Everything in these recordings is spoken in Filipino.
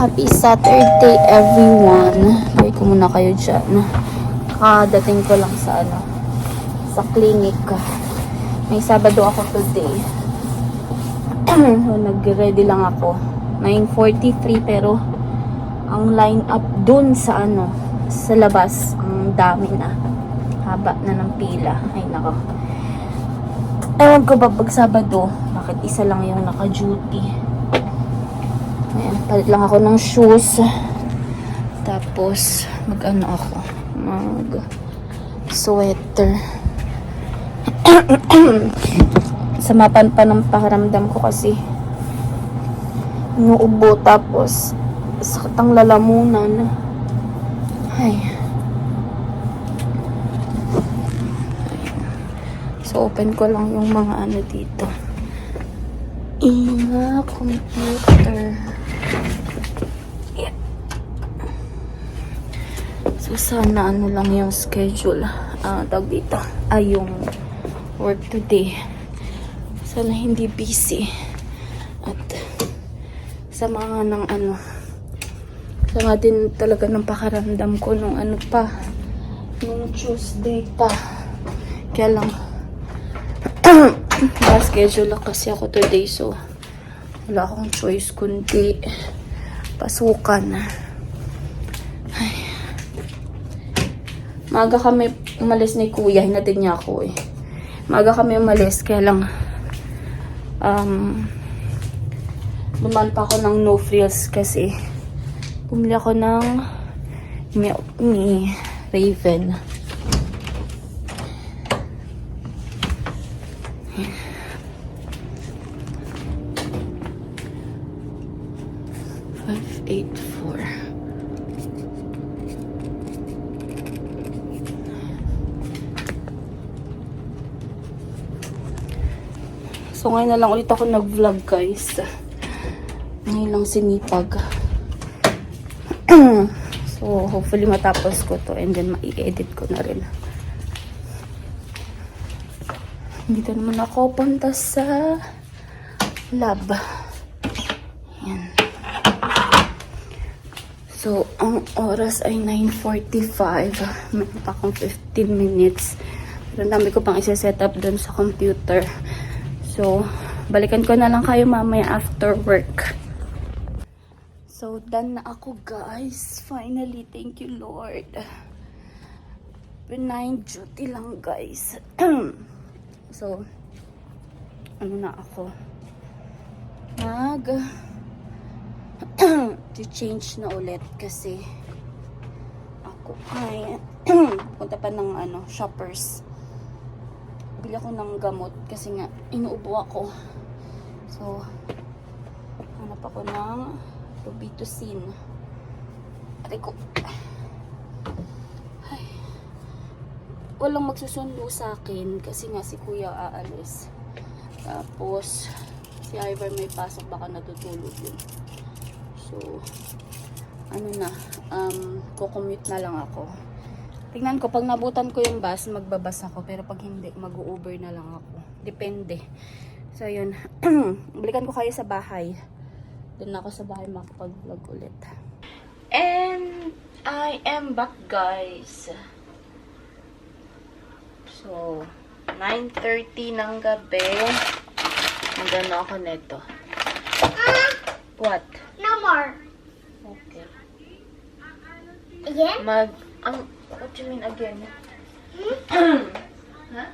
Happy Saturday everyone. Bye ko muna kayo dyan. Kadating ko lang sa sa clinic. May Sabado ako today. So, nag-ready lang ako. 9:43 pero ang line up dun sa sa labas, ang dami na. Haba na ng pila. Ay nako. Ewan ko ba pag Sabado, bakit isa lang yung naka-duty? Ayan, palit lang ako ng shoes. Tapos, ako. Sweater. Samapan pa ng pakiramdam ko kasi inuubo tapos sakit ang lalamunan. Ay. So, open ko lang yung mga dito. Mga computer. Yeah. So, sana lang yung schedule. Tawag dito. Yung work today. Sana hindi busy. At sama nga ng sama din talaga ng pakaramdam ko nung nung Tuesday pa. Kaya lang schedule lang kasi ako today, so wala akong choice kundi pasukan. Ay. Maaga kami umalis ni Kuya, hinatid niya ako eh. Maaga kami umalis, kaya lang dumaan pa ako ng no frills kasi bumili ako ng milk ni Raven. 584. So ngayon na lang ulit ako nag-vlog, guys. Ngayon lang sinipag. So hopefully matapos ko to and then mai-edit ko na rin. Dito naman ako punta sa lab. Yan. So, ang oras ay 9:45. Meron pa akong 15 minutes. Pero dami ko pang isa-set up dun sa computer. So, balikan ko na lang kayo mamaya after work. So, done na ako, guys. Finally, thank you, Lord. Benign duty lang, guys. So, na ako? To-change na ulit kasi ako ay punta pa ng shoppers. Bili ako ng gamot kasi nga inuubo ako. So, hanap ako ng Robitussin. Aray ko. Ay. Walang magsusundo sa akin kasi nga si Kuya aalis. Tapos, si Ivar may pasok, baka natutulog yun. So, kukommute na lang ako. Tingnan ko, pag nabutan ko yung bus, magbabas ako. Pero pag hindi, mag-Uber na lang ako. Depende. So, yun. Balikan ko kayo sa bahay. Doon ako sa bahay makapag-vlog ulit. And, I am back, guys. So, 9:30 ng gabi. Magano ako neto. What? No more. Okay. Again? What you mean again? Ha?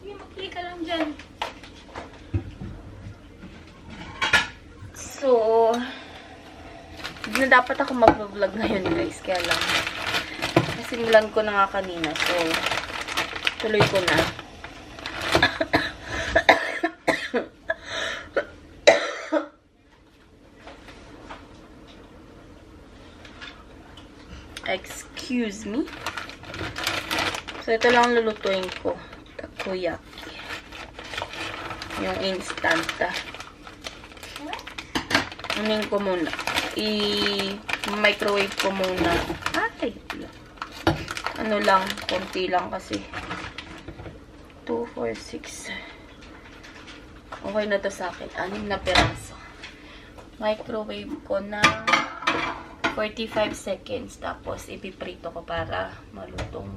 Sige, makili ka lang dyan. So, hindi na dapat ako mag-vlog ngayon, guys. Kaya lang, nasimulan ko na nga kanina. So, tuloy ko na. Excuse me. So, ito lang lulutuin ko. Takoyaki. Yung instant. Anin ko muna. I-microwave ko muna. Ay! Ano lang. Konti lang kasi. 2, 4, 6. Okay na to sa akin. 6 na peraso. microwave ko ng 45 seconds. Tapos, ipiprito ko para malutong.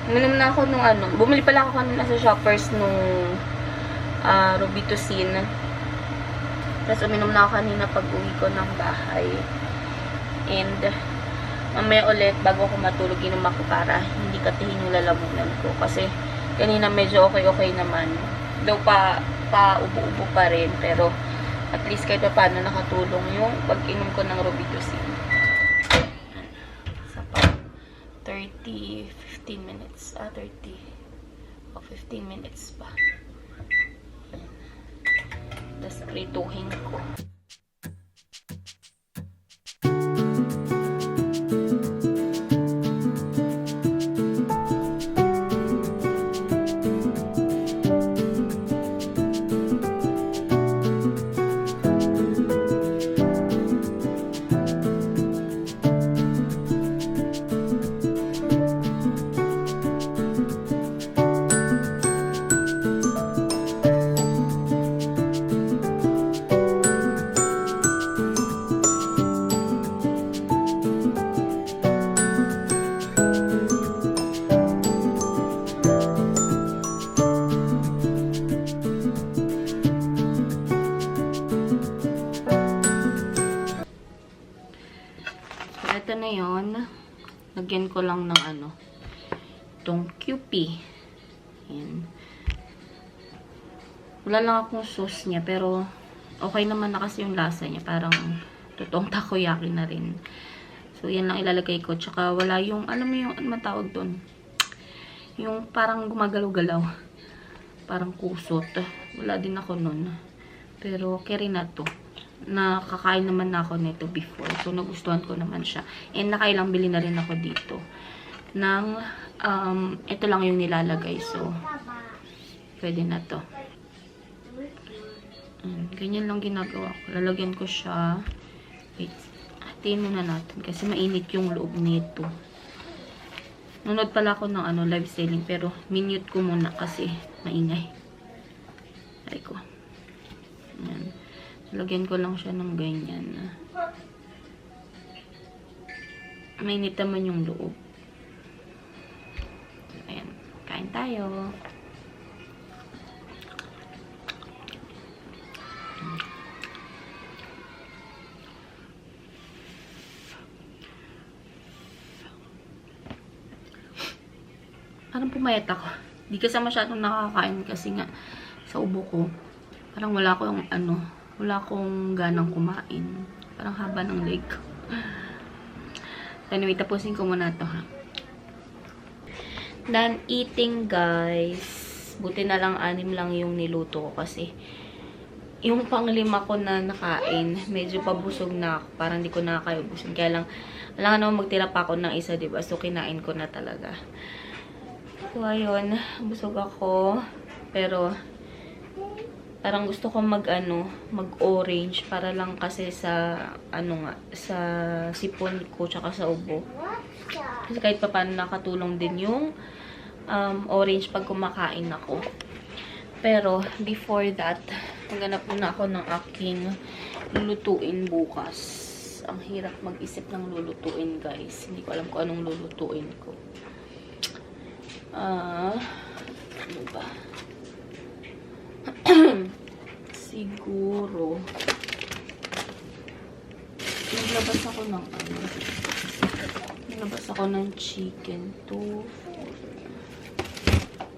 Minom na ako nung ano. Bumili pala ako kanina sa Shoppers nung Robitussin. Tapos, uminom na ako kanina pag uwi ko ng bahay. And, mamaya ulit, bago ako matulog, inom ako para hindi katihin yung lalamunan ko. Kasi, kanina medyo okay naman. Daw pa-ubo-ubo pa rin. Pero, at least kahit pa paano nakatulong yung pag-inom ko ng Robitussin. Sa pa 15 minutes. 15 minutes pa. Tapos, prituhin ko. Ito na yon. Lagyan ko lang ng ano, itong QP. Ayan. Wala lang akong sauce niya, pero okay naman na kasi yung lasa niya. Parang totoong takoyaki na rin. So, yan lang ilalagay ko. Tsaka wala yung, alam mo yung, ano matawag doon? Yung parang gumagalaw-galaw. Parang kusot. Wala din ako nun. Pero, carry na to. Nakakain naman na ako nito before. So, nagustuhan ko naman siya. And nakailang bili na rin ako dito. Nang, ito lang yung nilalagay. So, pwede na to. Ganyan lang ginagawa ko. Lalagyan ko siya. Wait. Hatiin muna natin. Kasi mainit yung loob nito. Nanood pala ako ng ano, live selling. Pero, minute ko muna kasi maingay. Aray ko. Ayan. Lagyan ko lang siya ng ganyan. Mainit naman yung loob. Ayan. Kain tayo. Parang pumayat ako. Di kasi masyadong nakakain kasi nga sa ubo ko. Parang wala akong ano, wala akong ganang kumain. Parang haba ng leg ko. Anyway, tapusin ko muna to ha. Done eating, guys. Buti na lang 6 lang yung niluto ko kasi yung pang-5 ko na nakain, medyo pabusog na ako. Parang hindi ko nakakayubusin. Kaya lang, wala naman magtira pa ako ng isa, diba? So, kinain ko na talaga. So, ayun. Busog ako. Pero, parang gusto ko mag-orange para lang kasi sa, sa sipon ko tsaka sa ubo. Kasi kahit pa paano nakatulong din yung orange pag kumakain ako. Pero, before that, maghanap muna ako ng aking lulutuin bukas. Ang hirap mag-isip ng lulutuin, guys. Hindi ko alam kung anong lulutuin ko. Ano ba? Siguro naglabas ako ng naglabas ako ng chicken to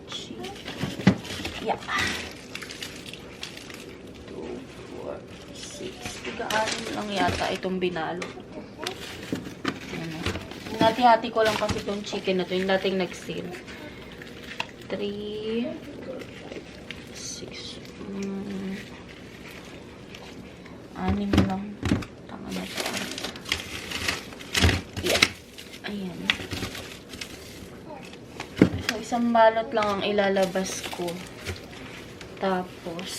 chicken. Yeah. 2, 4, 6. Tigaan lang yata itong binalo ko. Hinati-hati ko lang kasi itong chicken na to. Yung dating nag-sale. 3, 6. 6 lang. Tama na ito. Yeah. Ayan. So, isang balot lang ang ilalabas ko. Tapos,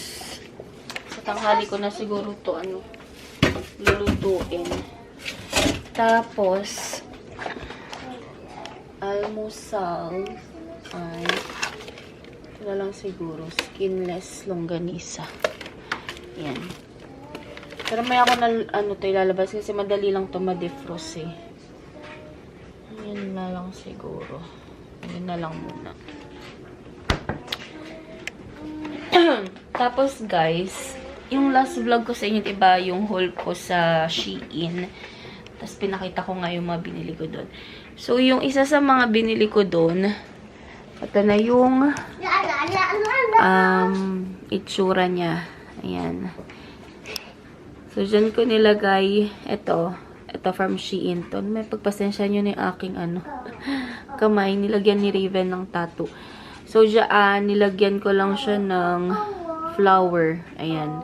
sa tanghali ko na siguro to lulutuin. Tapos, almusal ay na lang siguro. Skinless longganisa. Yan. Pero may ako na, ilalabas kasi madali lang to ma-defrost eh. Yan na lang siguro. Yan na lang muna. Tapos guys, yung last vlog ko sa inyo, diba, yung haul ko sa Shein. Tapos pinakita ko nga yung mga binili ko doon. So, yung isa sa mga binili ko doon, ito na yung itsura niya. Ayan. So, dyan ko nilagay ito from Shein to. May pagpasensya nyo na yung aking kamay. Nilagyan ni Raven ng tattoo. So, dyan, nilagyan ko lang siya ng flower. Ayan.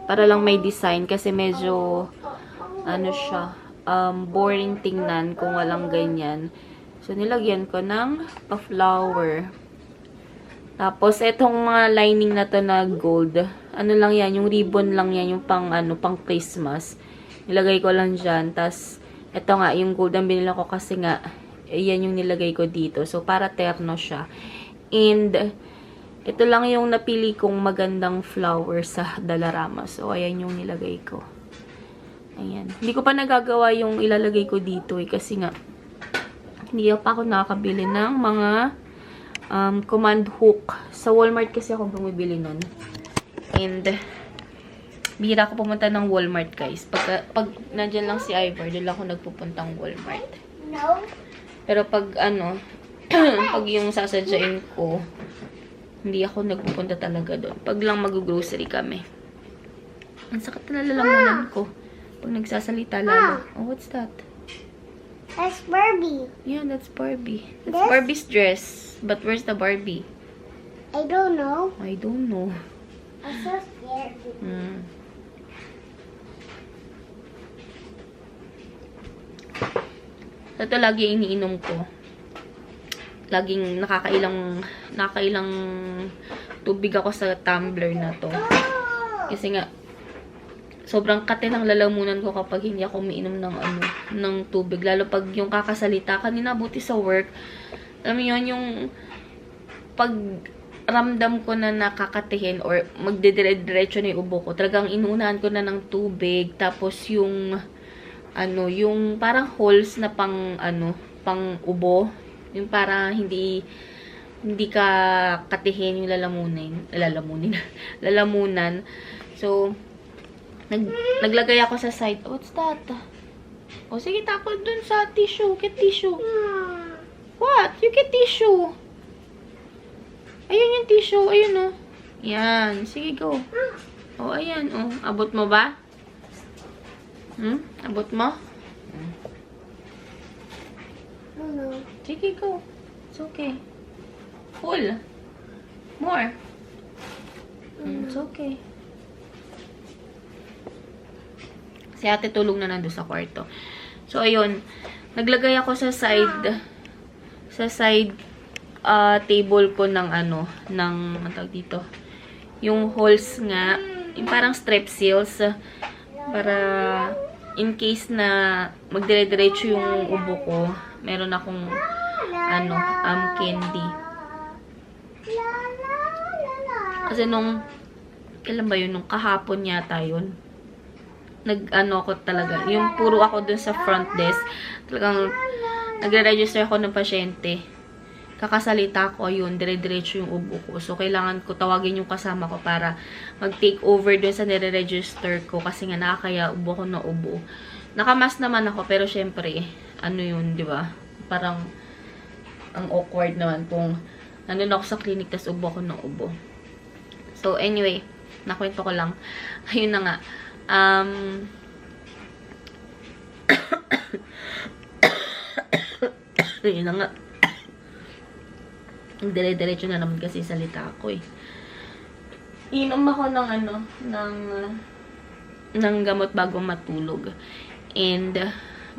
Para lang may design. Kasi medyo, siya, boring tingnan kung walang ganyan. So, nilagyan ko ng pa-flower. Tapos, etong mga lining na to na gold. Ano lang yan, yung ribbon lang yan, yung pang Christmas. Nilagay ko lang dyan. Tapos, eto nga, yung gold ang binila ko kasi nga, yan yung nilagay ko dito. So, para terno siya. And, ito lang yung napili kong magandang flower sa Dalarama. So, ayan yung nilagay ko. Ayan. Hindi ko pa nagagawa yung ilalagay ko dito kasi nga, hindi pa ako nakakabili ng mga command hook. Sa Walmart kasi ako bumibili nun. And, bihira ako pumunta ng Walmart, guys. Pag nandyan lang si Ivor, doon lang ako nagpupuntang Walmart. No. Pero pag pag yung sasadyain ko, hindi ako nagpupunta talaga doon. Pag lang mag-grocery kami. Ang sakit na lalamunan ko. Pag nagsasalita lalo. Oh, what's that? That's Barbie. Yeah, that's Barbie. That's This? Barbie's dress. But where's the Barbie? I don't know. I don't know. I'm so scared. Ito lagi iniinom ko. Laging nakakailang tubig ako sa tumbler na to. Kasi nga, sobrang kate ng lalamunan ko kapag hindi ako umiinom ng tubig. Lalo pag yung kakasalita. Kanina buti sa work. Alam mo yun, yung pag ramdam ko na nakakatihin or magdidire-diretso na yung ubo ko, talagang inuunahan ko na ng tubig. Tapos yung yung parang holes na pang ubo. Yung parang hindi ka katihin yung lalamunan. So, naglagay ako sa side. What's that? O, sige, tapos dun sa tissue. Get tissue. What? You get tissue. Ayun yung tissue. Ayun, oh. Yan. Sige, go. O, ayan. O, abot mo ba? Abot mo? No. Sige, go. It's okay. Full. More. It's okay. Si ate tulog na nandun sa kwarto. So, ayun. Naglagay ako sa side table ko ng tawag dito. Yung holes nga, yung parang strep seals, para in case na magdire-diretso yung ubo ko, meron akong candy. Kasi kailan ba yun? Nung kahapon yata yun. Ako talaga. Yung puro ako dun sa front desk. Talagang nagre-register ako ng pasyente. Kakasalita ko, yun, dire-diretso yung ubo ko. So, kailangan ko tawagin yung kasama ko para mag-take over dun sa nire-register ko. Kasi nga nakakaya ubo ko na ubo. Nakamask naman ako, pero syempre, yun, di ba? Parang, ang awkward naman kung nandun ako sa clinic, tas ubo ko na ubo. So, anyway, nakwento ko lang. Ayun na nga. Ayun na nga. Dire-diretso na naman kasi salita ako eh. Inom ako ng gamot bago matulog. And,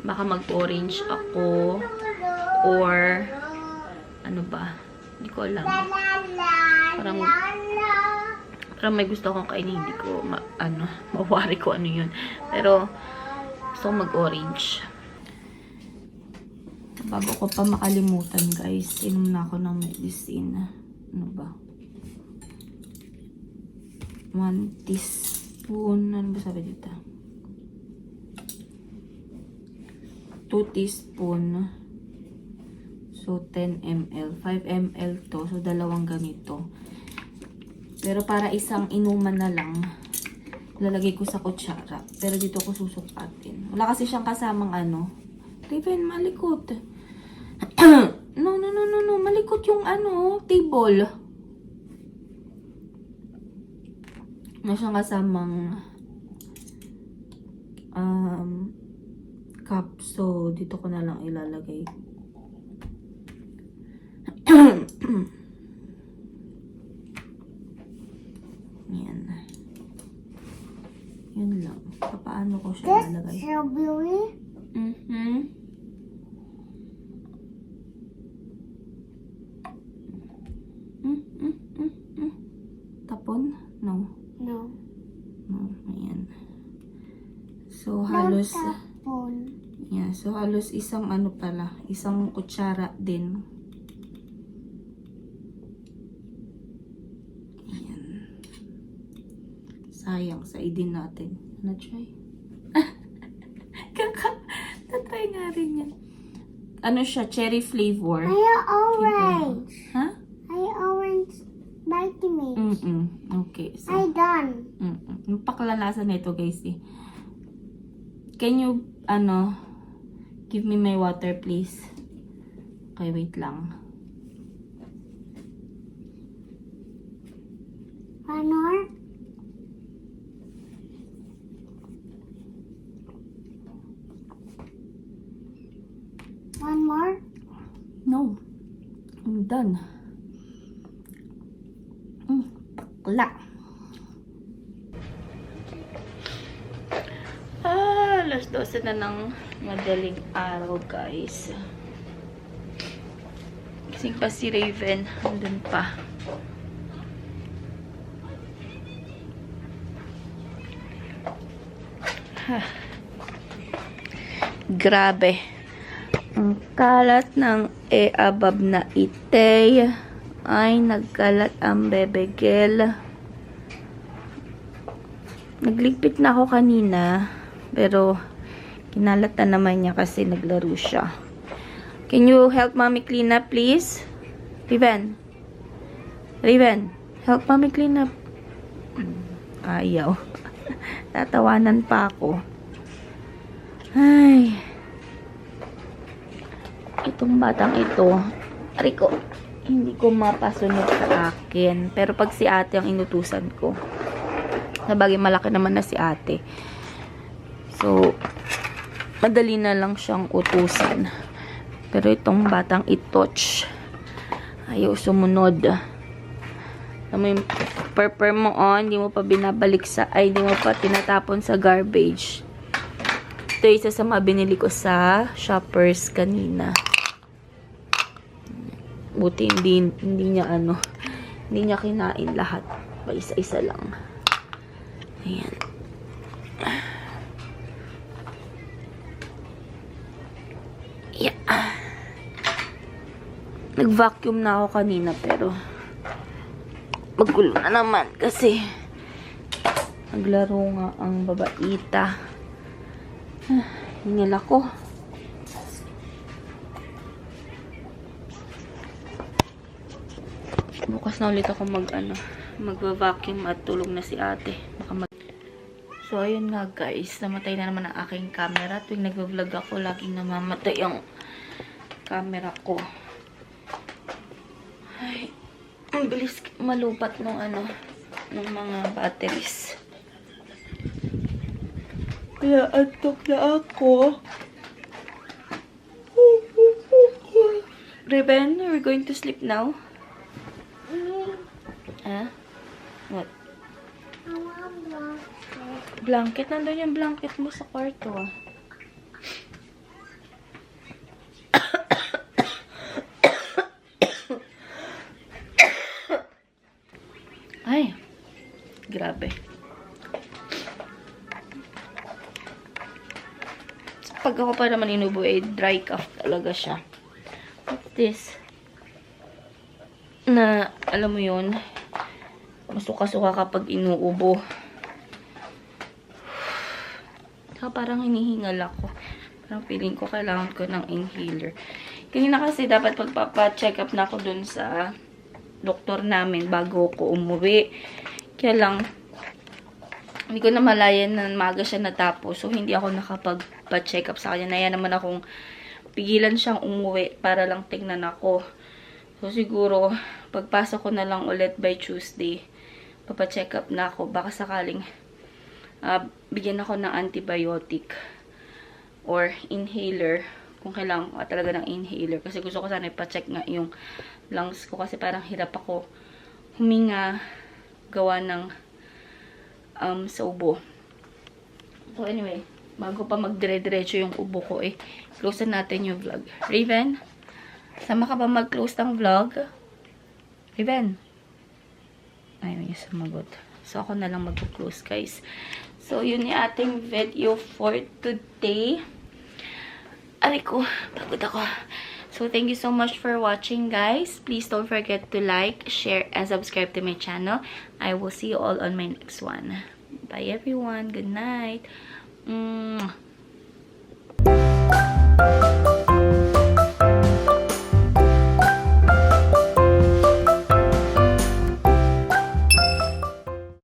baka mag-orange ako. Or, ano ba? Hindi ko alam. Parang may gusto akong kainin. Hindi ko, mawari ko ano yun. Pero, gusto kong mag-orange. Bago ko pa makalimutan, guys, inom na ako ng medicine. Ano ba? 1 teaspoon. Ano ba sabi dito? 2 teaspoon. So, 10 ml. 5 ml to. So, dalawang ganito. Pero para isang inuman na lang, lalagay ko sa kutsara. Pero dito ko susukatin. Wala kasi siyang kasamang ano. Raven, malikot. No. Malikot yung ano, table. Wala siyang kasamang cup. So, dito ko na lang ilalagay. Yan. Yun lang. Paano ko siya This ilalagay? strawberry. Tapon? No. No. No. Ayan. So, halos... Tapon. Yeah, so halos isang ano pala, isang kutsara din. Ayan. Sayang, sa idin natin. Na-try? Na-try nga rin yan. Ano siya? Cherry flavor. I orange. Ha? I orange vitamins. Okay. So, I done. yung paklalasa na ito, guys, eh. Can you, give me my water, please? Okay, wait lang. One more. One more. No. I'm done. Pakla. Alas 12 na ng madaling araw, guys. Gising pa si Raven. Andun pa. Grabe. Ang kalat ng abab na itay ay nagkalat ang bebegel. Nagligpit na ako kanina, pero kinalat na naman niya kasi naglaro siya. Can you help mommy clean up, please? Raven, help mommy clean up. Ayaw. Tatawanan pa ako. Ay. Itong batang ito, Rico, hindi ko mapasunod sa akin. Pero pag si ate ang inutusan ko, sabagay malaki naman na si ate. So, madali na lang siyang utusan. Pero itong batang itoch, ayaw sumunod. Alam mo yung purper mo on, hindi mo pa binabalik sa, hindi mo pa tinatapon sa garbage. Ito isa sa mga binili ko sa Shoppers kanina. Buti hindi niya hindi niya kinain lahat. Pa isa-isa lang. Ayan. Yeah. Nag-vacuum na ako kanina pero magulo na naman kasi naglaro nga ang babaita. Hingal ako. Bukas na ulit ako magva-vacuum at tulog na si ate. So, ayun nga guys. Namatay na naman ang aking camera. Tuwing nagva-vlog ako, laging namamatay ang camera ko. Ay, ang bilis malupat ng ng mga batteries. Kaya antok na ako. Raven, we're going to sleep now. Huh? What? I want blanket. Blanket? Nandun yung blanket mo sa kwarto, ah. Ay. Grabe. Pag ako pa naman inubo, dry cough talaga siya. What's this? Na, alam mo yun, masuka-suka kapag inuubo. Parang hinihingal ako. Parang feeling ko kailangan ko ng inhaler. Kanina kasi dapat pagpapa-check up na ako dun sa doktor namin bago ko umuwi. Kaya lang, hindi ko na malayan na maga siya natapos. So, hindi ako nakapagpa-check up sa kanya. Naya naman akong pigilan siyang umuwi para lang tingnan ako. So, siguro, pagpasok ko na lang ulit by Tuesday, papacheck up na ako. Baka sakaling bigyan ako ng antibiotic or inhaler. Kung kailangan ko talaga ng inhaler. Kasi gusto ko sana ipacheck nga yung lungs ko. Kasi parang hirap ako huminga gawa ng sa ubo. So, anyway, bago pa magdire-diretso yung ubo ko close na natin yung vlog. Raven, sama ka ba mag-close ng vlog? Raven? Ayaw niya sumagot. So, ako na lang mag-close, guys. So, yun yung ating video for today. Aray ko, pagod ako. So, thank you so much for watching, guys. Please don't forget to like, share, and subscribe to my channel. I will see you all on my next one. Bye, everyone. Good night.